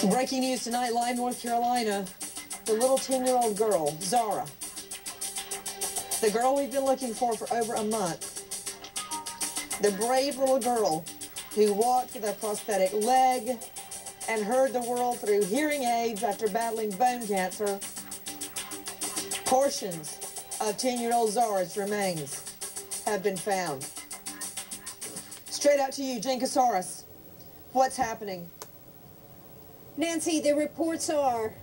Breaking news tonight, live North Carolina. The little 10-year-old girl, Zahra. The girl we've been looking for over a month. The brave little girl who walked with a prosthetic leg and heard the world through hearing aids after battling bone cancer. Portions of 10-year-old Zahra's remains have been found. Straight out to you, Jen Casares. What's happening? Nancy, the reports are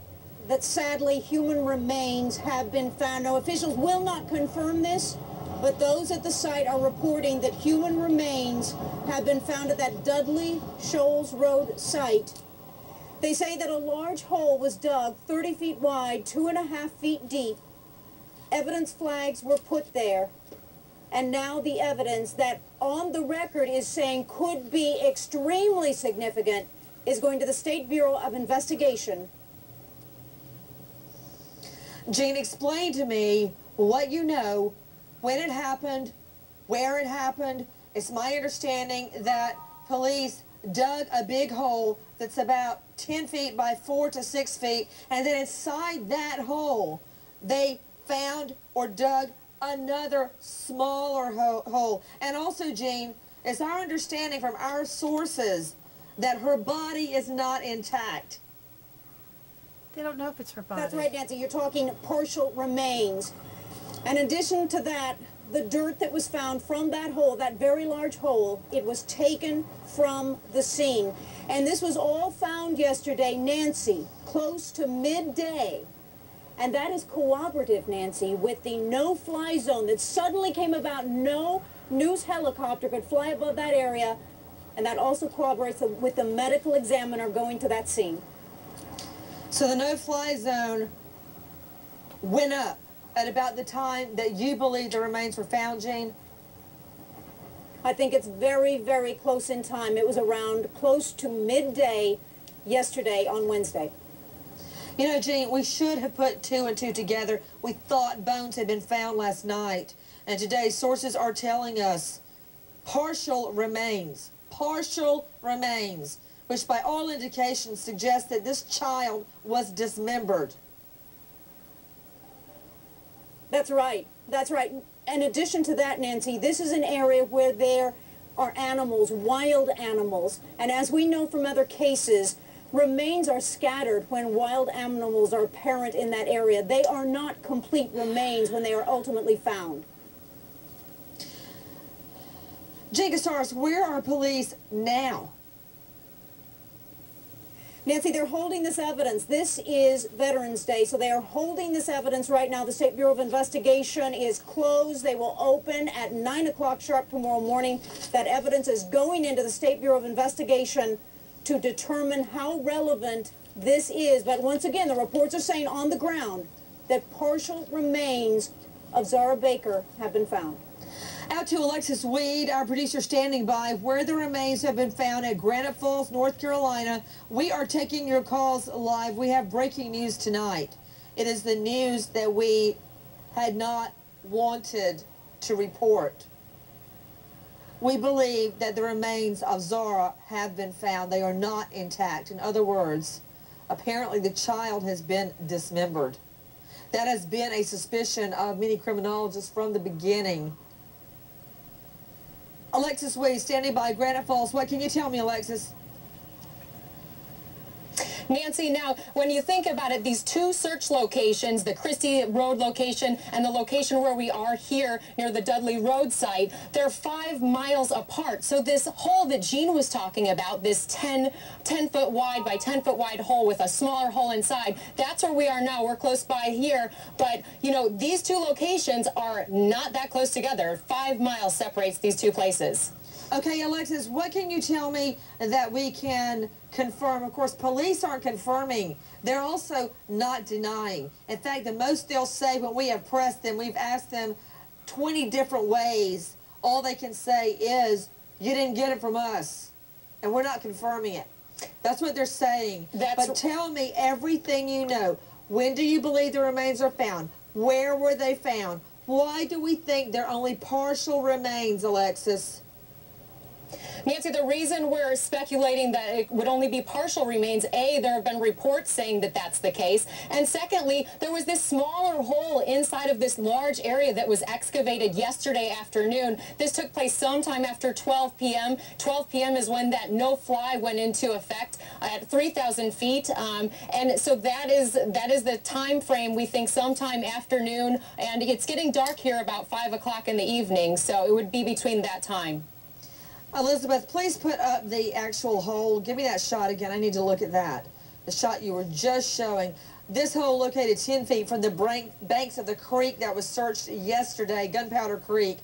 that sadly human remains have been found. Now, officials will not confirm this, but those at the site are reporting that human remains have been found at that Dudley Shoals Road site. They say that a large hole was dug 30 feet wide, 2.5 feet deep. Evidence flags were put there. And now the evidence that on the record is saying could be extremely significant is going to the State Bureau of Investigation. Jean, explain to me what you know, when it happened, where it happened. It's my understanding that police dug a big hole that's about 10 feet by 4 to 6 feet, and then inside that hole, they found or dug another smaller hole. And also, Jean, it's our understanding from our sources that her body is not intact. They don't know if it's her body. That's right, Nancy. You're talking partial remains. And in addition to that, the dirt that was found from that hole, that very large hole, it was taken from the scene. And this was all found yesterday, Nancy, close to midday. And that is cooperative, Nancy, with the no-fly zone that suddenly came about. No news helicopter could fly above that area. And that also corroborates with the medical examiner going to that scene. So the no-fly zone went up at about the time that you believe the remains were found, Jean? I think it's very, very close in time. It was around close to midday yesterday on Wednesday. You know, Jean, we should have put 2 and 2 together. We thought bones had been found last night. And today, sources are telling us partial remains, which by all indications suggests that this child was dismembered. That's right. That's right. In addition to that, Nancy, this is an area where there are animals, wild animals. And as we know from other cases, remains are scattered when wild animals are apparent in that area. They are not complete remains when they are ultimately found. Jen Casares, where are police now? Nancy, they're holding this evidence. This is Veterans Day, so they are holding this evidence right now. The State Bureau of Investigation is closed. They will open at 9 o'clock sharp tomorrow morning. That evidence is going into the State Bureau of Investigation to determine how relevant this is. But once again, the reports are saying on the ground that partial remains of Zahra Baker have been found. Out to Alexis Weed, our producer, standing by where the remains have been found at Granite Falls, North Carolina. We are taking your calls live. We have breaking news tonight. It is the news that we had not wanted to report. We believe that the remains of Zahra have been found. They are not intact. In other words, apparently the child has been dismembered. That has been a suspicion of many criminologists from the beginning. Alexis Weed, standing by Granite Falls. What can you tell me, Alexis? Nancy, now, when you think about it, these two search locations, the Christie Road location and the location where we are here near the Dudley Road site, they're 5 miles apart. So this hole that Jean was talking about, this 10-foot wide by 10-foot wide hole with a smaller hole inside, that's where we are now. We're close by here. But, you know, these two locations are not that close together. 5 miles separates these two places. Okay, Alexis, what can you tell me that we can confirm? Of course, police aren't confirming. They're also not denying. In fact, the most they'll say when we have pressed them, we've asked them 20 different ways, all they can say is, you didn't get it from us, and we're not confirming it. That's what they're saying. But tell me everything you know. When do you believe the remains are found? Where were they found? Why do we think they're only partial remains, Alexis? Nancy, the reason we're speculating that it would only be partial remains, A, there have been reports saying that that's the case, and secondly, there was this smaller hole inside of this large area that was excavated yesterday afternoon. This took place sometime after 12 p.m. 12 p.m. is when that no-fly went into effect at 3,000 feet, and so that is the time frame. We think sometime afternoon, and it's getting dark here about 5 o'clock in the evening, so it would be between that time. Elizabeth, please put up the actual hole. Give me that shot again. I need to look at that. The shot you were just showing. This hole located 10 feet from the banks of the creek that was searched yesterday, Gunpowder Creek.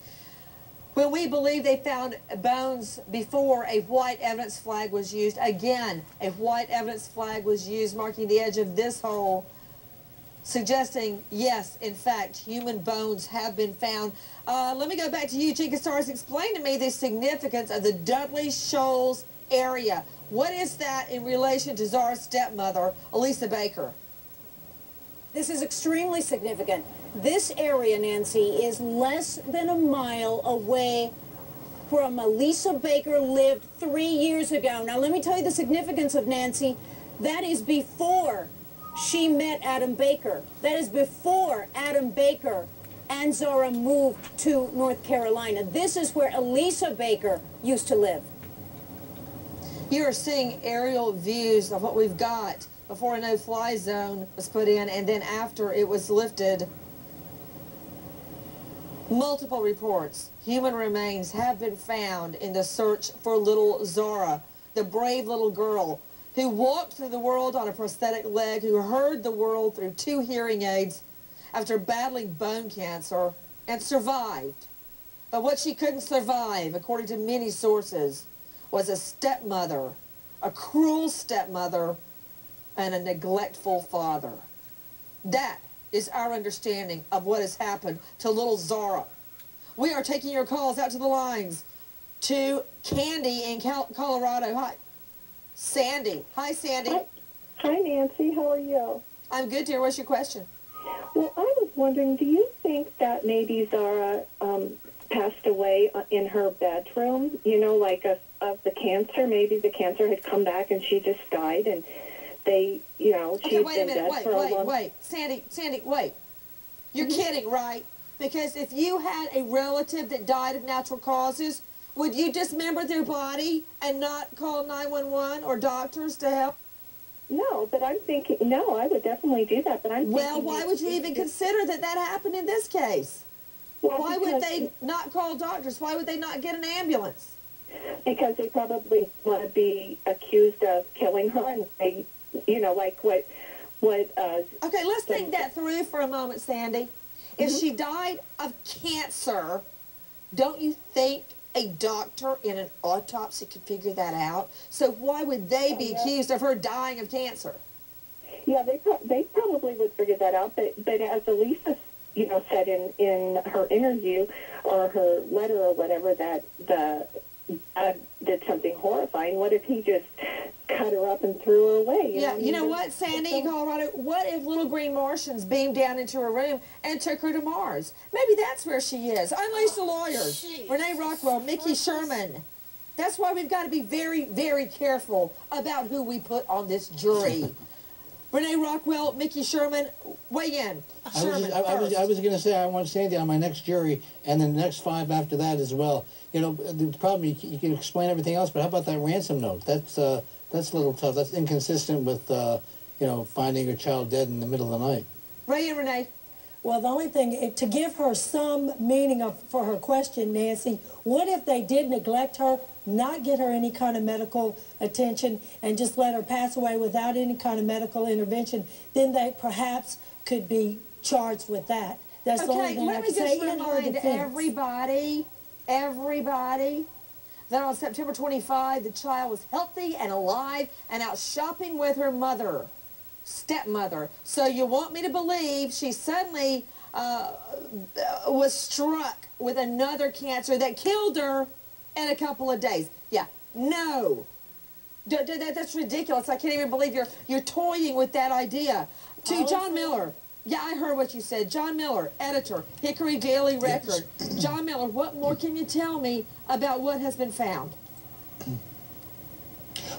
When we believe they found bones before a white evidence flag was used, again, a white evidence flag was used marking the edge of this hole, suggesting, yes, in fact, human bones have been found. Let me go back to you, Chica Stars. Explain to me the significance of the Dudley Shoals area. What is that in relation to Zahra's stepmother, Elisa Baker? This is extremely significant. This area, Nancy, is less than a mile away from Elisa Baker lived 3 years ago. Now, let me tell you the significance of Nancy. That is before she met Adam Baker. That is before Adam Baker and Zahra moved to North Carolina. This is where Elisa Baker used to live. You are seeing aerial views of what we've got before a no-fly zone was put in, and then after it was lifted. Multiple reports. Human remains have been found in the search for little Zahra, the brave little girl who walked through the world on a prosthetic leg, who heard the world through 2 hearing aids after battling bone cancer and survived. But what she couldn't survive, according to many sources, was a stepmother, a cruel stepmother, and a neglectful father. That is our understanding of what has happened to little Zahra. We are taking your calls out to the lines to Candy in Colorado. Hi, Sandy. Hi, Sandy. Hi, Nancy. How are you? I'm good, dear. What's your question? Well, I was wondering, do you think that maybe Zahra passed away in her bedroom, you know, like of the cancer? Maybe the cancer had come back and she just died, and they, you know, she's been dead for a long... Wait. Sandy, wait. You're kidding, right? Because if you had a relative that died of natural causes, would you dismember their body and not call 911 or doctors to help? No, but I'm thinking, no, I would definitely do that, but I'm thinking... Well, why would you even consider that happened in this case? Well, why would they not call doctors? Why would they not get an ambulance? Because they probably want to be accused of killing her, and they, you know, like what okay, let's think that through for a moment, Sandy. If she died of cancer, don't you think a doctor in an autopsy could figure that out? So why would they be accused of her dying of cancer? Yeah, they probably would figure that out, but as Elisa, you know, said in her interview or her letter or whatever, that the did something horrifying. What if he just cut her up and threw her away? You know what, Sandy in Colorado? What if little green Martians beamed down into her room and took her to Mars? Maybe that's where she is. I'm Lisa Lawyer, Renee Rockwell, Mickey Sherman. That's why we've got to be very, very careful about who we put on this jury. Renee Rockwell, Mickey Sherman, weigh in. I was going to say I want Sandy on my next jury, and then the next 5 after that as well. You know, the problem, you can explain everything else, but how about that ransom note? That's a little tough. That's inconsistent with, you know, finding your child dead in the middle of the night. Ray and Renee. Well, the only thing, to give her some meaning for her question, Nancy, what if they did neglect her, not get her any kind of medical attention, and just let her pass away without any kind of medical intervention? Then they perhaps could be charged with that. That's the only thing I can say in her defense. Everybody, that on September 25, the child was healthy and alive and out shopping with her mother, stepmother. So you want me to believe she suddenly was struck with another cancer that killed her in a couple of days? Yeah, no. That's ridiculous. I can't even believe you're toying with that idea. To John Miller. Yeah, I heard what you said. John Miller, editor, Hickory Daily Record. Yes. John Miller, what more can you tell me about what has been found?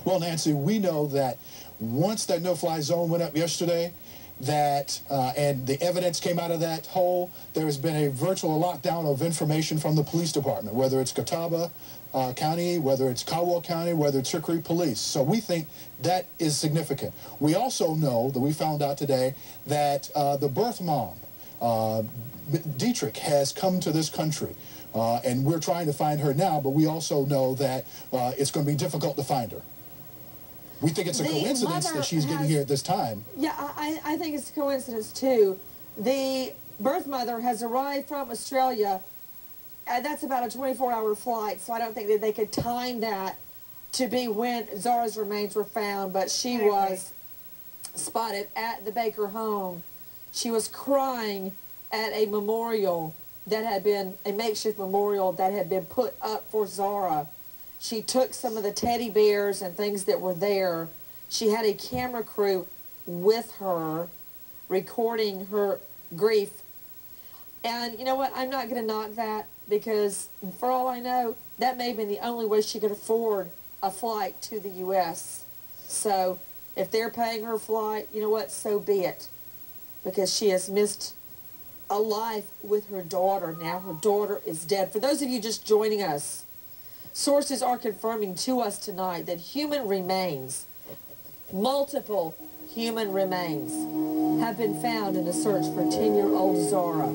Well, Nancy, we know that once that no-fly zone went up yesterday, and the evidence came out of that hole, there has been a virtual lockdown of information from the police department, whether it's Catawba County, whether it's Caldwell County, whether it's Hickory Police. So we think that is significant. We also know that we found out today that the birth mom, Dietrich, has come to this country. And we're trying to find her now, but we also know that it's going to be difficult to find her. We think it's a coincidence that she's getting here at this time. Yeah, I think it's a coincidence, too. The birth mother has arrived from Australia, and that's about a 24-hour flight, so I don't think that they could time that to be when Zahra's remains were found, but she was spotted at the Baker home. She was crying at a memorial that had been, a makeshift memorial that had been put up for Zahra. She took some of the teddy bears and things that were there. She had a camera crew with her recording her grief. And you know what? I'm not going to knock that because for all I know, that may have been the only way she could afford a flight to the U.S. So if they're paying her flight, you know what? So be it. Because she has missed a life with her daughter. Now her daughter is dead. For those of you just joining us, sources are confirming to us tonight that human remains, multiple human remains, have been found in the search for 10-year-old Zahra.